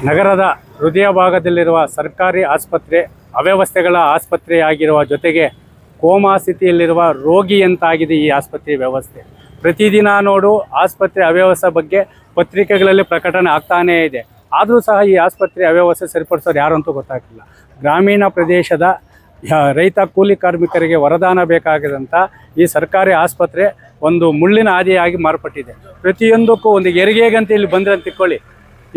ನಗರದ ಹೃದಯ ಭಾಗದಲ್ಲಿರುವ ಸರ್ಕಾರಿ ಆಸ್ಪತ್ರೆ ಅವ್ಯವಸ್ಥೆಗಳ ಆಸ್ಪತ್ರೆಯಾಗಿರುವ ಜೊತೆಗೆ ಕೋಮಾ ಸ್ಥಿತಿಯಲ್ಲಿರುವ ರೋಗಿಯಂತಾಗಿದೆ ಈ ಆಸ್ಪತ್ರೆ ವ್ಯವಸ್ಥೆ. ಪ್ರತಿದಿನ ನೋಡು ಆಸ್ಪತ್ರೆ ಅವ್ಯವಸ್ಥೆ ಬಗ್ಗೆ ಪತ್ರಿಕೆಗಳಲ್ಲಿ ಪ್ರಕಟಣೆ ಆಗ್ತಾನೇ ಇದೆ. ಆದರೂ ಸಹ ಈ ಆಸ್ಪತ್ರೆ ಅವ್ಯವಸ್ಥೆ ಸರಿಪಡಿಸೋರು ಯಾರು ಅಂತೂ ಗೊತ್ತಾಗ್ತಿಲ್ಲ. ಗ್ರಾಮೀಣ ಪ್ರದೇಶದ ರೈತ ಕೂಲಿ ಕಾರ್ಮಿಕರಿಗೆ ವರದಾನ ಬೇಕಾಗಿದಂಥ ಈ ಸರ್ಕಾರಿ ಆಸ್ಪತ್ರೆ ಒಂದು ಮುಳ್ಳಿನ ಹಾದಿಯಾಗಿ ಮಾರ್ಪಟ್ಟಿದೆ. ಪ್ರತಿಯೊಂದಕ್ಕೂ ಒಂದು ಹೆರಿಗೆಗಂತ ಇಲ್ಲಿ ಬಂದರೆ ಅಂತ ತಿಳ್ಕೊಳ್ಳಿ,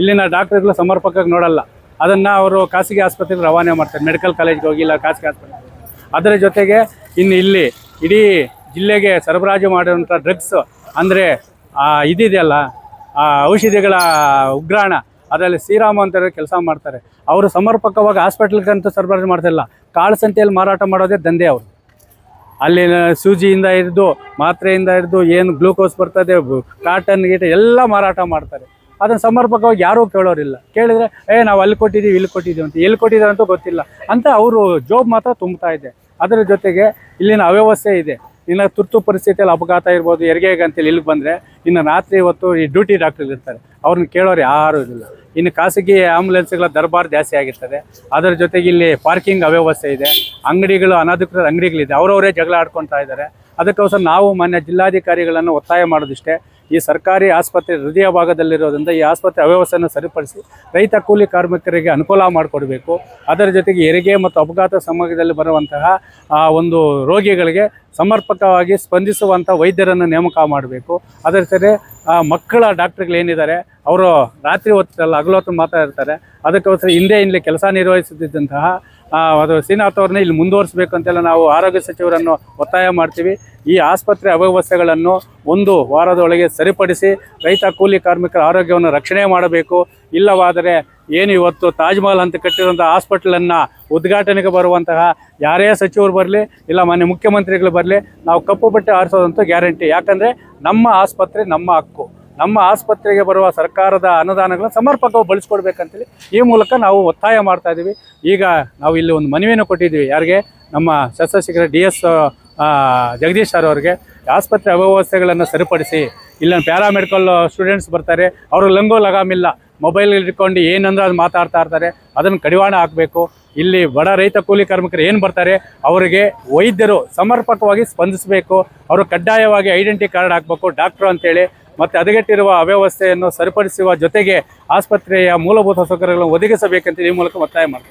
ಇಲ್ಲಿನ ಡಾಕ್ಟರ್ಗಳು ಸಮರ್ಪಕವಾಗಿ ನೋಡಲ್ಲ. ಅದನ್ನು ಅವರು ಖಾಸಗಿ ಆಸ್ಪತ್ರೆಗೆ ರವಾನೆ ಮಾಡ್ತಾರೆ, ಮೆಡಿಕಲ್ ಕಾಲೇಜ್ಗೆ ಹೋಗಿಲ್ಲ ಖಾಸಗಿ ಆಸ್ಪತ್ರೆ. ಅದರ ಜೊತೆಗೆ ಇನ್ನು ಇಲ್ಲಿ ಇಡೀ ಜಿಲ್ಲೆಗೆ ಸರಬರಾಜು ಮಾಡುವಂಥ ಡ್ರಗ್ಸ್ ಅಂದರೆ ಇದಿದೆಯಲ್ಲ ಔಷಧಿಗಳ ಉಗ್ರಾಣ, ಅದರಲ್ಲಿ ಶ್ರೀರಾಮ ಅಂತ ಕೆಲಸ ಮಾಡ್ತಾರೆ. ಅವರು ಸಮರ್ಪಕವಾಗಿ ಹಾಸ್ಪಿಟ್ಲ್ಗಂತೂ ಸರಬರಾಜು ಮಾಡ್ತಾಯಿಲ್ಲ, ಕಾಳು ಸಂತೆಯಲ್ಲಿ ಮಾರಾಟ ಮಾಡೋದೇ ದಂಧೆ ಅವರು. ಅಲ್ಲಿನ ಸೂಜಿಯಿಂದ ಹಿಡಿದು ಮಾತ್ರೆಯಿಂದ ಹಿಡಿದು ಏನು ಗ್ಲೂಕೋಸ್ ಬರ್ತದೆ, ಕಾಟನ್ ಗೀಟ ಎಲ್ಲ ಮಾರಾಟ ಮಾಡ್ತಾರೆ. ಅದನ್ನು ಸಮರ್ಪಕವಾಗಿ ಯಾರೂ ಕೇಳೋರಿಲ್ಲ. ಕೇಳಿದರೆ ನಾವು ಅಲ್ಲಿ ಕೊಟ್ಟಿದ್ದೀವಿ ಇಲ್ಲಿ ಕೊಟ್ಟಿದ್ದೀವಿ ಅಂತ, ಎಲ್ಲಿ ಕೊಟ್ಟಿದ್ದಾರೆ ಅಂತೂ ಗೊತ್ತಿಲ್ಲ ಅಂತ ಅವರು ಜೋಬ್ ಮಾತ್ರ ತುಂಬ್ತಾ ಇದೆ. ಅದರ ಜೊತೆಗೆ ಇಲ್ಲಿನ ಅವ್ಯವಸ್ಥೆ ಇದೆ. ಇನ್ನು ತುರ್ತು ಪರಿಸ್ಥಿತಿಯಲ್ಲಿ ಅಪಘಾತ ಇರ್ಬೋದು, ಹೆರಿಗೆಗೆ ಅಂತೇಳಿ ಇಲ್ಲಿಗೆ ಬಂದರೆ ಇನ್ನು ರಾತ್ರಿ ಹೊತ್ತು ಈ ಡ್ಯೂಟಿ ಡಾಕ್ಟರ್ ಇರ್ತಾರೆ, ಅವ್ರನ್ನ ಕೇಳೋರು ಯಾರೂ ಇಲ್ಲ. ಇನ್ನು ಖಾಸಗಿ ಆ್ಯಂಬುಲೆನ್ಸ್ಗಳ ದರ್ಬಾರ್ ಜಾಸ್ತಿ ಆಗಿರ್ತದೆ. ಅದರ ಜೊತೆಗೆ ಇಲ್ಲಿ ಪಾರ್ಕಿಂಗ್ ಅವ್ಯವಸ್ಥೆ ಇದೆ, ಅಂಗಡಿಗಳು ಅನಧಿಕೃತ ಅಂಗಡಿಗಳಿದೆ, ಅವರವರೇ ಜಗಳ ಆಡ್ಕೊಳ್ತಾ ಇದ್ದಾರೆ. ಅದಕ್ಕೋಸ್ಕರ ನಾವು ಮಾನ್ಯ ಜಿಲ್ಲಾಧಿಕಾರಿಗಳನ್ನು ಒತ್ತಾಯ ಮಾಡೋದಿಷ್ಟೇ, ಈ ಸರ್ಕಾರಿ ಆಸ್ಪತ್ರೆ ಹೃದಯ ಭಾಗದಲ್ಲಿರೋದ್ರಿಂದ ಈ ಆಸ್ಪತ್ರೆ ಅವ್ಯವಸ್ಥೆಯನ್ನು ಸರಿಪಡಿಸಿ ರೈತ ಕೂಲಿ ಕಾರ್ಮಿಕರಿಗೆ ಅನುಕೂಲ ಮಾಡಿಕೊಡಬೇಕು. ಅದರ ಜೊತೆಗೆ ಹೆರಿಗೆ ಮತ್ತು ಅಪಘಾತ ಸಮಯದಲ್ಲಿ ಬರುವಂತಹ ಒಂದು ರೋಗಿಗಳಿಗೆ ಸಮರ್ಪಕವಾಗಿ ಸ್ಪಂದಿಸುವಂಥ ವೈದ್ಯರನ್ನು ನೇಮಕ ಮಾಡಬೇಕು. ಅದರ ಜೊತೆ ಮಕ್ಕಳ ಡಾಕ್ಟ್ರುಗಳೇನಿದ್ದಾರೆ ಅವರು ರಾತ್ರಿ ಹೊತ್ತಲ್ಲ ಹಗಲು ಹೊತ್ತು ಮಾತಾಡ್ತಾರೆ. ಅದಕ್ಕೋಸ್ಕರ ಹಿಂದೆ ಇಲ್ಲಿ ಕೆಲಸ ನಿರ್ವಹಿಸುತ್ತಿದ್ದಂತಹ ಅದು ಶ್ರೀನಾಥ್ ಅವ್ರನ್ನ ಇಲ್ಲಿ ಮುಂದುವರಿಸಬೇಕು ಅಂತೆಲ್ಲ ನಾವು ಆರೋಗ್ಯ ಸಚಿವರನ್ನು ಒತ್ತಾಯ ಮಾಡ್ತೀವಿ. ಈ ಆಸ್ಪತ್ರೆ ಅವ್ಯವಸ್ಥೆಗಳನ್ನು ಒಂದು ವಾರದೊಳಗೆ ಸರಿಪಡಿಸಿ ರೈತ ಕೂಲಿ ಕಾರ್ಮಿಕರ ಆರೋಗ್ಯವನ್ನು ರಕ್ಷಣೆ ಮಾಡಬೇಕು. ಇಲ್ಲವಾದರೆ ಏನು ಇವತ್ತು ತಾಜ್ ಮಹಲ್ ಅಂತ ಕಟ್ಟಿರುವಂಥ ಹಾಸ್ಪಿಟ್ಲನ್ನು ಉದ್ಘಾಟನೆಗೆ ಬರುವಂತಹ ಯಾರೇ ಸಚಿವರು ಬರಲಿ, ಇಲ್ಲ ಮಾನ್ಯ ಮುಖ್ಯಮಂತ್ರಿಗಳು ಬರಲಿ, ನಾವು ಕಪ್ಪು ಬಟ್ಟೆ ಆರಿಸೋದಂತೂ ಗ್ಯಾರಂಟಿ. ಯಾಕಂದರೆ ನಮ್ಮ ಆಸ್ಪತ್ರೆ ನಮ್ಮ ಹಕ್ಕು. ನಮ್ಮ ಆಸ್ಪತ್ರೆಗೆ ಬರುವ ಸರ್ಕಾರದ ಅನುದಾನಗಳನ್ನು ಸಮರ್ಪಕವಾಗಿ ಬಳಸ್ಕೊಡ್ಬೇಕಂತೇಳಿ ಈ ಮೂಲಕ ನಾವು ಒತ್ತಾಯ ಮಾಡ್ತಾ ಇದ್ದೀವಿ. ಈಗ ನಾವು ಇಲ್ಲಿ ಒಂದು ಮನವಿಯನ್ನು ಕೊಟ್ಟಿದ್ದೀವಿ. ಯಾರಿಗೆ? ನಮ್ಮ ಶಾಸಕ DS ಜಗದೀಶ್ ಸರ್ ಅವರಿಗೆ. ಆಸ್ಪತ್ರೆ ಅವ್ಯವಸ್ಥೆಗಳನ್ನು ಸರಿಪಡಿಸಿ. ಇಲ್ಲಿನ ಪ್ಯಾರಾಮೆಡಿಕಲ್ ಸ್ಟೂಡೆಂಟ್ಸ್ ಬರ್ತಾರೆ, ಅವರು ಲಂಗೋ ಲಗಾಮಿಲ್ಲ, ಮೊಬೈಲ್ ಇಟ್ಕೊಂಡು ಏನಂದ್ರೆ ಅದು ಮಾತಾಡ್ತಾ ಇರ್ತಾರೆ. ಅದನ್ನು ಕಡಿವಾಣ ಹಾಕಬೇಕು. ಇಲ್ಲಿ ಬಡ ರೈತ ಕೂಲಿ ಕಾರ್ಮಿಕರು ಏನು ಬರ್ತಾರೆ ಅವರಿಗೆ ವೈದ್ಯರು ಸಮರ್ಪಕವಾಗಿ ಸ್ಪಂದಿಸಬೇಕು. ಅವರು ಕಡ್ಡಾಯವಾಗಿ ಐಡೆಂಟಿ ಕಾರ್ಡ್ ಹಾಕಬೇಕು ಡಾಕ್ಟ್ರು ಅಂತೇಳಿ. ಮತ್ತು ಹದಗೆಟ್ಟಿರುವ ಅವ್ಯವಸ್ಥೆಯನ್ನು ಸರಿಪಡಿಸುವ ಜೊತೆಗೆ ಆಸ್ಪತ್ರೆಯ ಮೂಲಭೂತ ಸೌಕರ್ಯಗಳನ್ನು ಒದಗಿಸಬೇಕಂತ ಈ ಮೂಲಕ ಒತ್ತಾಯ ಮಾಡ್ತಾರೆ.